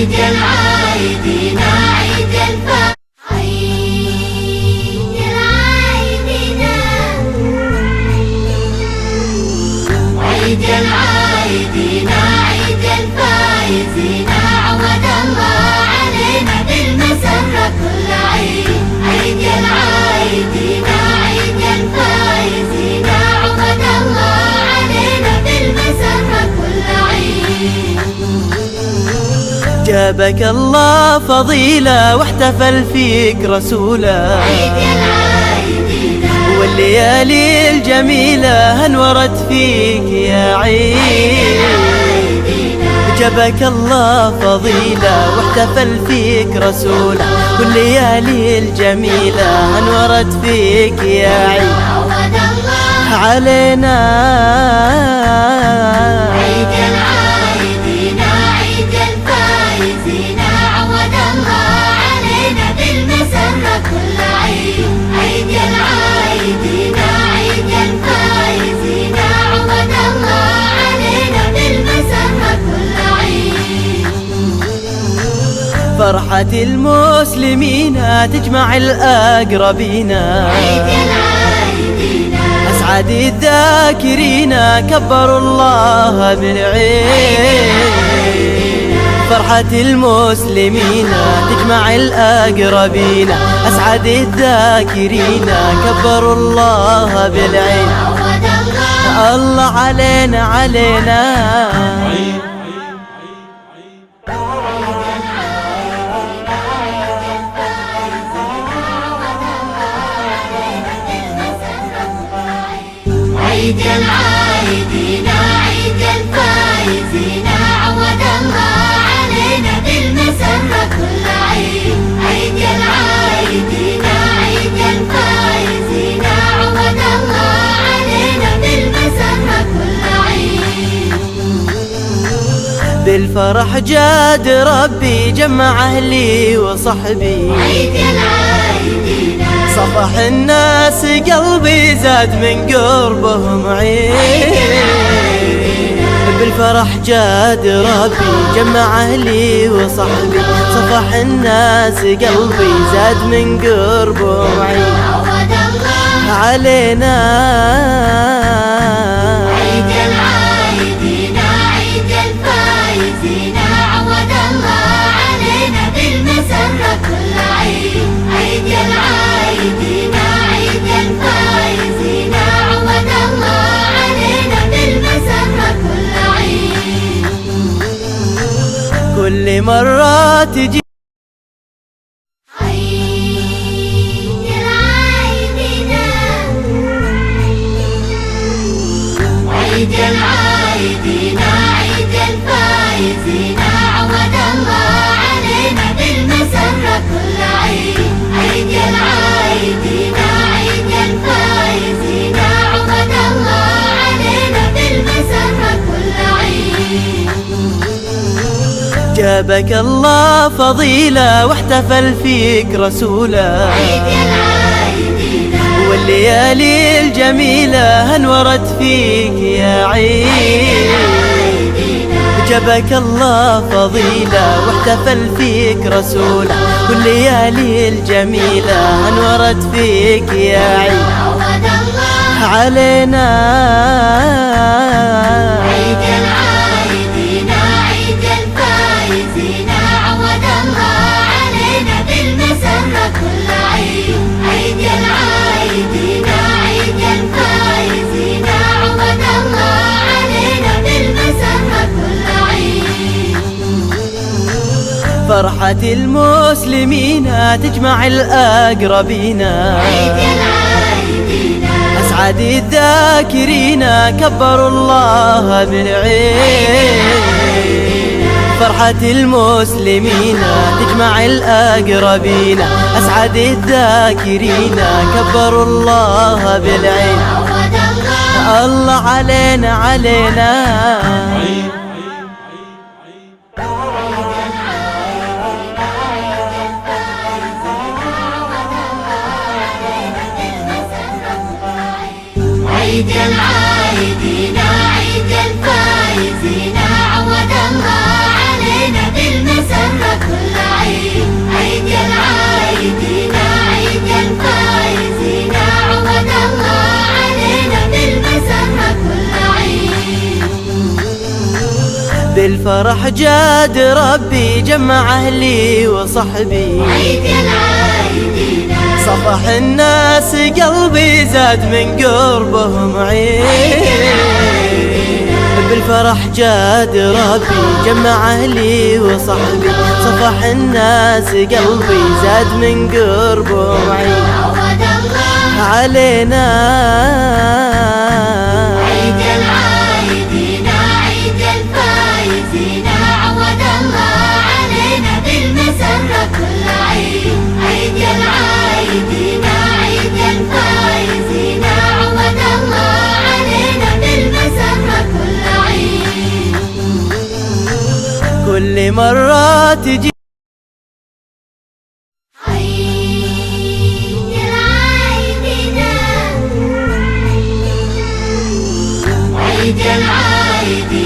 عيد العايدين عيد الفرح، عيد العايدين عيد العايدين عيد الفايزين، عود الله علينا بالمسرة كل عيد. عيد العايدين عيد الفايزين، عود الله علينا بالمسرة كل عيد. جابك الله فضيلة واحتفل فيك رسوله، عيد العايدين والليالي الجميلة انورت فيك يا عيد. جابك الله فضيلة واحتفل فيك رسوله، والليالي الجميلة انورت فيك يا عيد. عود الله علينا عيد العايدين عيد الفايزين، عود الله علينا بالمسرة كل عيد. عيد العايدين عيد الفايزين، عود الله علينا بالمسرة كل عيد. فرحة المسلمين تجمع الأقربين، عيد العايدين أسعد الذاكرين كبروا الله بالعيد. فرحة المسلمين تجمع الأقربين، أسعد الذاكرين كبروا الله بالعيد. عود الله الله علينا علينا عيد العايدين عيد الفايزين، عود الله علينا بالمسرة كل عيد. عيد العايدين عيد الفايزين، عود الله علينا بالمسرة كل عيد. بالفرح جاد ربي جمع أهلي وصحبي، عيد العايدين صفح الناس قلبي زاد من قربهم عيد. بالفرح جاد ربي جمع أهلي وصحبي، صفح الناس قلبي زاد من قربهم عيد. عود الله علينا عيد العايدين عيد الفايزين، عود الله علينا بالمسرة كل عيد. عيد العايدين عيد الفايزين، عود الله علينا بالمسرة كل عيد. كل مرة تجي عيد العايدين عيد العايدين عيد الفايزين، عود الله علينا بالمسرة كل عيد. عيد العايدين عيد الفايزين، عود الله علينا بالمسرة كل عيد. جابك الله فضيلة واحتفل فيك رسوله، عيد العايدين والليالي الجميلة انورت فيك يا عيد. جابك الله فضيلة واحتفل فيك رسوله، والليالي الجميلة انورت فيك يا عيد. عود الله علينا عيد العايدين عيد الفايزين، عود الله علينا بالمسرة كل عيد. عيد العايدين عيد الفايزين، عود الله علينا بالمسرة كل عيد. فرحة المسلمين تجمع الأقربين، عيد العايدين أسعد الذاكرين كبروا الله بالعيد. فرحة المسلمين تجمع الأقربين، أسعد الذاكرين كبروا الله بالعيد. عود الله الله علينا علينا عيد العايدين عيد الفايزين، عود الله علينا بالمسرة بالفرح جاد ربي جمع أهلي وصحبي، عيد العايدين صفح الناس قلبي زاد من قربهم عيد. بالفرح جاد ربي جمع أهلي وصحبي، صفح الناس قلبي زاد من قربهم عيد. عود الله علينا عيد العايدين عيد الفايزين، عود الله علينا بالمسرة كل عيد. عيد العايدين عيد الفايزين، عود الله علينا بالمسرة كل عيد. كل مرة تجي عيد العايدين عيد العايدين